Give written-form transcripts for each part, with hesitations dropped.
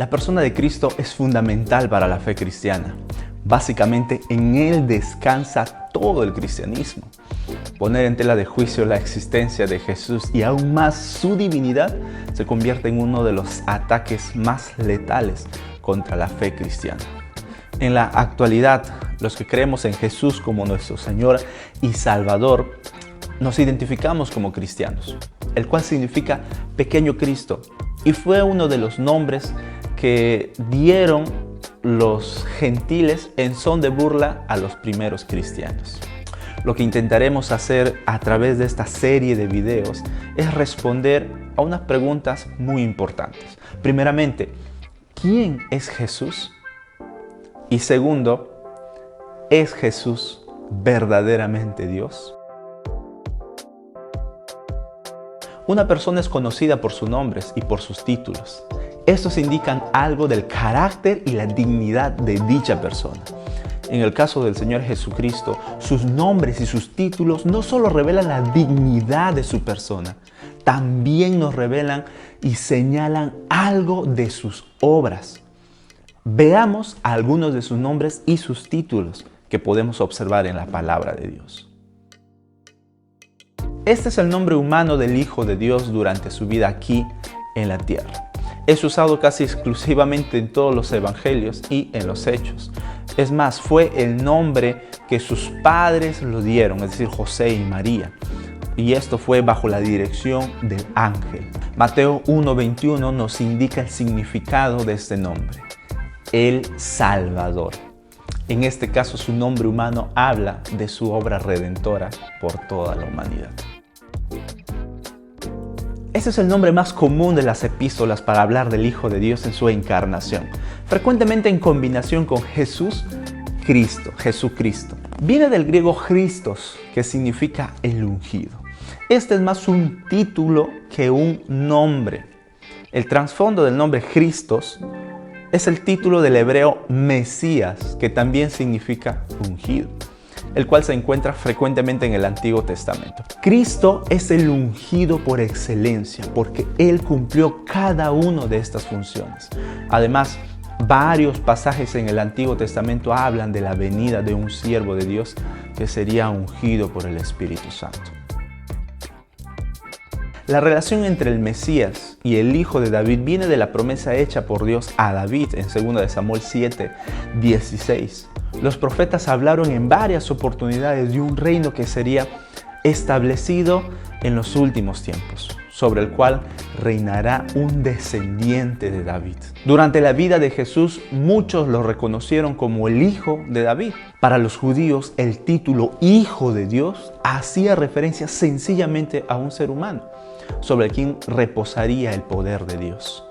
La persona de Cristo es fundamental para la fe cristiana. Básicamente, en Él descansa todo el cristianismo. Poner en tela de juicio la existencia de Jesús y aún más su divinidad se convierte en uno de los ataques más letales contra la fe cristiana. En la actualidad, los que creemos en Jesús como nuestro Señor y Salvador, nos identificamos como cristianos, el cual significa pequeño Cristo, y fue uno de los nombres que dieron los gentiles en son de burla a los primeros cristianos. Lo que intentaremos hacer a través de esta serie de videos es responder a unas preguntas muy importantes. Primeramente, ¿quién es Jesús? Y segundo, ¿es Jesús verdaderamente Dios? Una persona es conocida por sus nombres y por sus títulos. Estos indican algo del carácter y la dignidad de dicha persona. En el caso del Señor Jesucristo, sus nombres y sus títulos no solo revelan la dignidad de su persona, también nos revelan y señalan algo de sus obras. Veamos algunos de sus nombres y sus títulos que podemos observar en la palabra de Dios. Este es el nombre humano del Hijo de Dios durante su vida aquí en la tierra. Es usado casi exclusivamente en todos los evangelios y en los hechos. Es más, fue el nombre que sus padres lo dieron, es decir, José y María. Y esto fue bajo la dirección del ángel. Mateo 1:21 nos indica el significado de este nombre: el Salvador. En este caso, su nombre humano habla de su obra redentora por toda la humanidad. Este es el nombre más común de las epístolas para hablar del Hijo de Dios en su encarnación, frecuentemente en combinación con Jesús, Cristo, Jesucristo. Viene del griego Christos, que significa el ungido. Este es más un título que un nombre. El trasfondo del nombre Christos es el título del hebreo Mesías, que también significa ungido, el cual se encuentra frecuentemente en el Antiguo Testamento. Cristo es el ungido por excelencia, porque Él cumplió cada una de estas funciones. Además, varios pasajes en el Antiguo Testamento hablan de la venida de un siervo de Dios que sería ungido por el Espíritu Santo. La relación entre el Mesías y el Hijo de David viene de la promesa hecha por Dios a David en 2 Samuel 7:16. Los profetas hablaron en varias oportunidades de un reino que sería establecido en los últimos tiempos, sobre el cual reinará un descendiente de David. Durante la vida de Jesús, muchos lo reconocieron como el Hijo de David. Para los judíos, el título Hijo de Dios hacía referencia sencillamente a un ser humano, sobre quien reposaría el poder de Dios.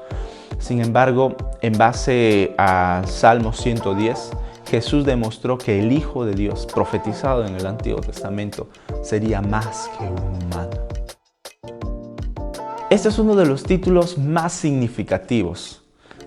Sin embargo, en base a Salmo 110, Jesús demostró que el Hijo de Dios, profetizado en el Antiguo Testamento, sería más que un humano. Este es uno de los títulos más significativos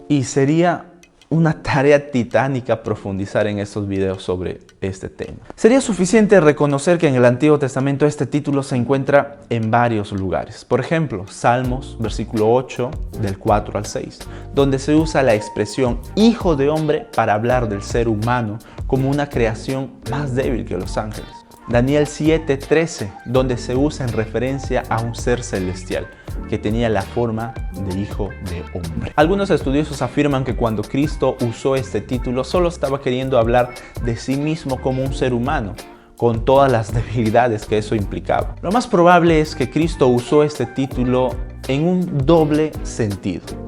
y sería una tarea titánica profundizar en estos videos sobre este tema. Sería suficiente reconocer que en el Antiguo Testamento este título se encuentra en varios lugares. Por ejemplo, Salmos, versículo 8, del 4 al 6, donde se usa la expresión Hijo de hombre para hablar del ser humano como una creación más débil que los ángeles. Daniel 7:13, donde se usa en referencia a un ser celestial que tenía la forma de hijo de hombre. Algunos estudiosos afirman que cuando Cristo usó este título solo estaba queriendo hablar de sí mismo como un ser humano, con todas las debilidades que eso implicaba. Lo más probable es que Cristo usó este título en un doble sentido.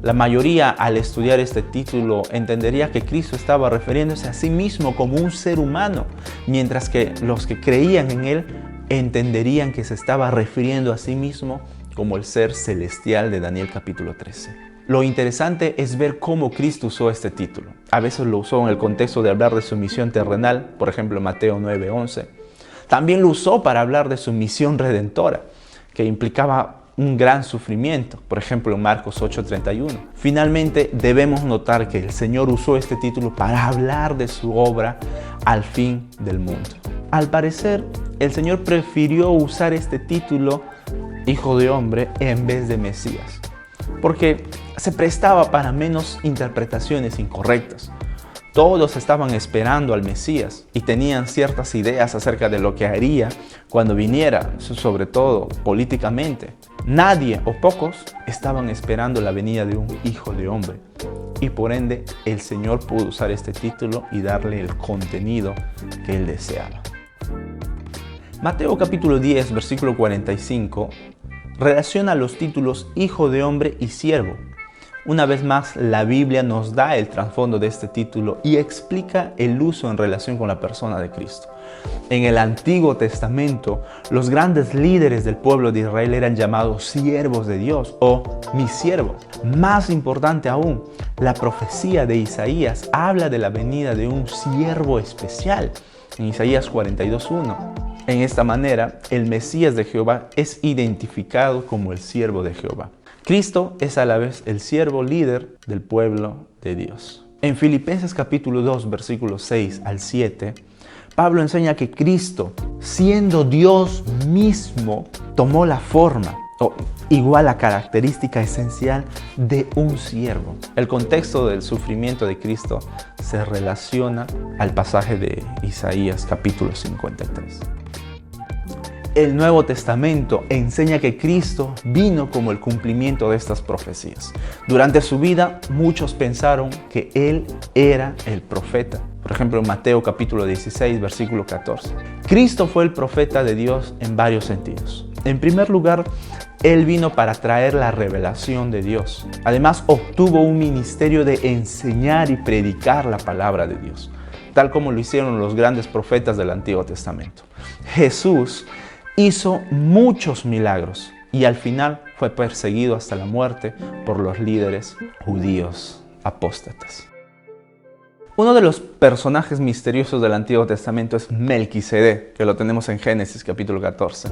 La mayoría, al estudiar este título, entendería que Cristo estaba refiriéndose a sí mismo como un ser humano, mientras que los que creían en Él entenderían que se estaba refiriendo a sí mismo como el ser celestial de Daniel capítulo 13. Lo interesante es ver cómo Cristo usó este título. A veces lo usó en el contexto de hablar de su misión terrenal, por ejemplo Mateo 9:11. También lo usó para hablar de su misión redentora, que implicaba un gran sufrimiento, por ejemplo en Marcos 8:31. Finalmente, debemos notar que el Señor usó este título para hablar de su obra al fin del mundo. Al parecer, el Señor prefirió usar este título, Hijo de hombre, en vez de Mesías, porque se prestaba para menos interpretaciones incorrectas. Todos estaban esperando al Mesías y tenían ciertas ideas acerca de lo que haría cuando viniera, sobre todo políticamente. Nadie o pocos estaban esperando la venida de un hijo de hombre. Y por ende, el Señor pudo usar este título y darle el contenido que Él deseaba. Mateo capítulo 10, versículo 45, relaciona los títulos Hijo de Hombre y Siervo. Una vez más, la Biblia nos da el trasfondo de este título y explica el uso en relación con la persona de Cristo. En el Antiguo Testamento, los grandes líderes del pueblo de Israel eran llamados siervos de Dios o mis siervos. Más importante aún, la profecía de Isaías habla de la venida de un siervo especial en Isaías 42:1. En esta manera, el Mesías de Jehová es identificado como el siervo de Jehová. Cristo es a la vez el siervo líder del pueblo de Dios. En Filipenses capítulo 2, versículos 6 al 7, Pablo enseña que Cristo, siendo Dios mismo, tomó la forma, o igual la característica esencial de un siervo. El contexto del sufrimiento de Cristo se relaciona al pasaje de Isaías capítulo 53. El Nuevo Testamento enseña que Cristo vino como el cumplimiento de estas profecías. Durante su vida, muchos pensaron que Él era el profeta. Por ejemplo, en Mateo capítulo 16, versículo 14. Cristo fue el profeta de Dios en varios sentidos. En primer lugar, Él vino para traer la revelación de Dios. Además, obtuvo un ministerio de enseñar y predicar la palabra de Dios, tal como lo hicieron los grandes profetas del Antiguo Testamento. Jesús hizo muchos milagros y al final fue perseguido hasta la muerte por los líderes judíos apóstatas. Uno de los personajes misteriosos del Antiguo Testamento es Melquisedec, que lo tenemos en Génesis capítulo 14.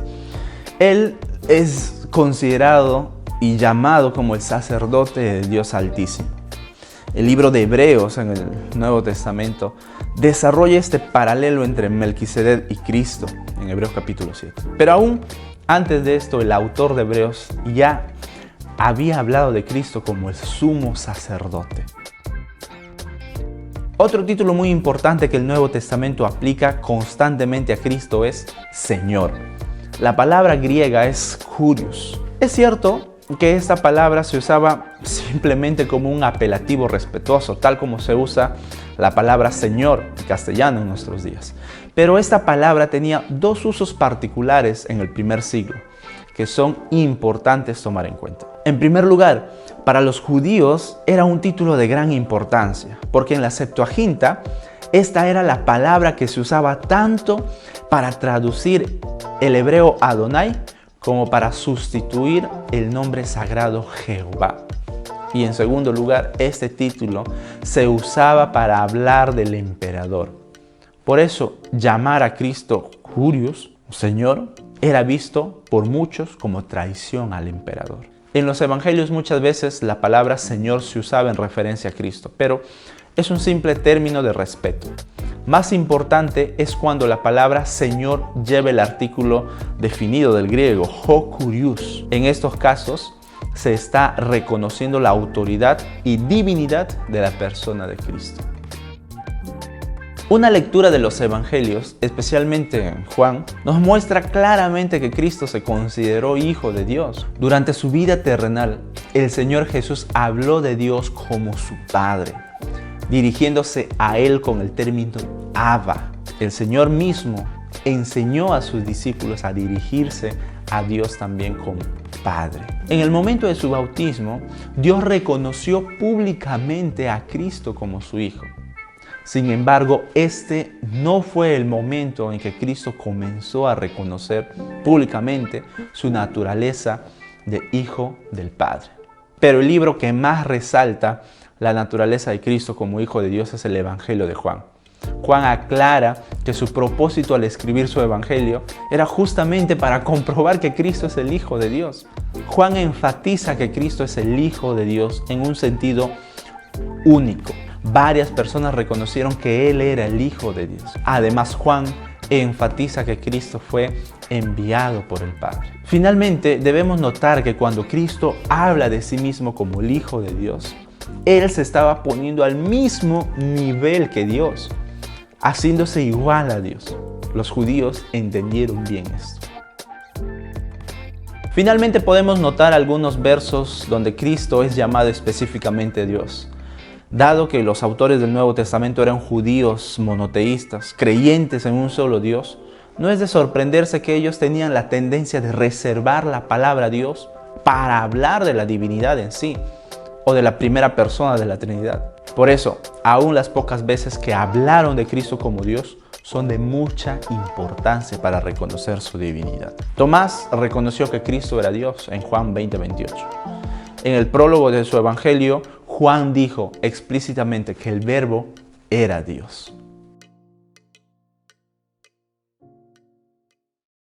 Él es considerado y llamado como el sacerdote de Dios Altísimo. El libro de Hebreos en el Nuevo Testamento desarrolla este paralelo entre Melquisedec y Cristo en Hebreos capítulo 7. Pero aún antes de esto, el autor de Hebreos ya había hablado de Cristo como el sumo sacerdote. Otro título muy importante que el Nuevo Testamento aplica constantemente a Cristo es Señor. La palabra griega es Kyrios. Es cierto que esta palabra se usaba simplemente como un apelativo respetuoso, tal como se usa la palabra Señor en castellano en nuestros días. Pero esta palabra tenía dos usos particulares en el primer siglo, que son importantes tomar en cuenta. En primer lugar, para los judíos era un título de gran importancia, porque en la Septuaginta esta era la palabra que se usaba tanto para traducir el hebreo Adonai como para sustituir el nombre sagrado Jehová. Y en segundo lugar, este título se usaba para hablar del emperador. Por eso, llamar a Cristo Kyrios, Señor, era visto por muchos como traición al emperador. En los evangelios muchas veces la palabra Señor se usaba en referencia a Cristo, pero es un simple término de respeto. Más importante es cuando la palabra Señor lleva el artículo definido del griego, ho kurios. En estos casos se está reconociendo la autoridad y divinidad de la persona de Cristo. Una lectura de los evangelios, especialmente en Juan, nos muestra claramente que Cristo se consideró hijo de Dios. Durante su vida terrenal, el Señor Jesús habló de Dios como su Padre, dirigiéndose a Él con el término Abba. El Señor mismo enseñó a sus discípulos a dirigirse a Dios también como Padre. En el momento de su bautismo, Dios reconoció públicamente a Cristo como su Hijo. Sin embargo, este no fue el momento en que Cristo comenzó a reconocer públicamente su naturaleza de Hijo del Padre. Pero el libro que más resalta la naturaleza de Cristo como Hijo de Dios es el Evangelio de Juan. Juan aclara que su propósito al escribir su Evangelio era justamente para comprobar que Cristo es el Hijo de Dios. Juan enfatiza que Cristo es el Hijo de Dios en un sentido único. Varias personas reconocieron que Él era el Hijo de Dios. Además, Juan enfatiza que Cristo fue enviado por el Padre. Finalmente, debemos notar que cuando Cristo habla de sí mismo como el Hijo de Dios, Él se estaba poniendo al mismo nivel que Dios, haciéndose igual a Dios. Los judíos entendieron bien esto. Finalmente podemos notar algunos versos donde Cristo es llamado específicamente Dios. Dado que los autores del Nuevo Testamento eran judíos monoteístas, creyentes en un solo Dios, no es de sorprenderse que ellos tenían la tendencia de reservar la palabra Dios para hablar de la divinidad en sí, o de la primera persona de la Trinidad. Por eso, aún las pocas veces que hablaron de Cristo como Dios, son de mucha importancia para reconocer su divinidad. Tomás reconoció que Cristo era Dios en Juan 20:28. En el prólogo de su evangelio, Juan dijo explícitamente que el Verbo era Dios.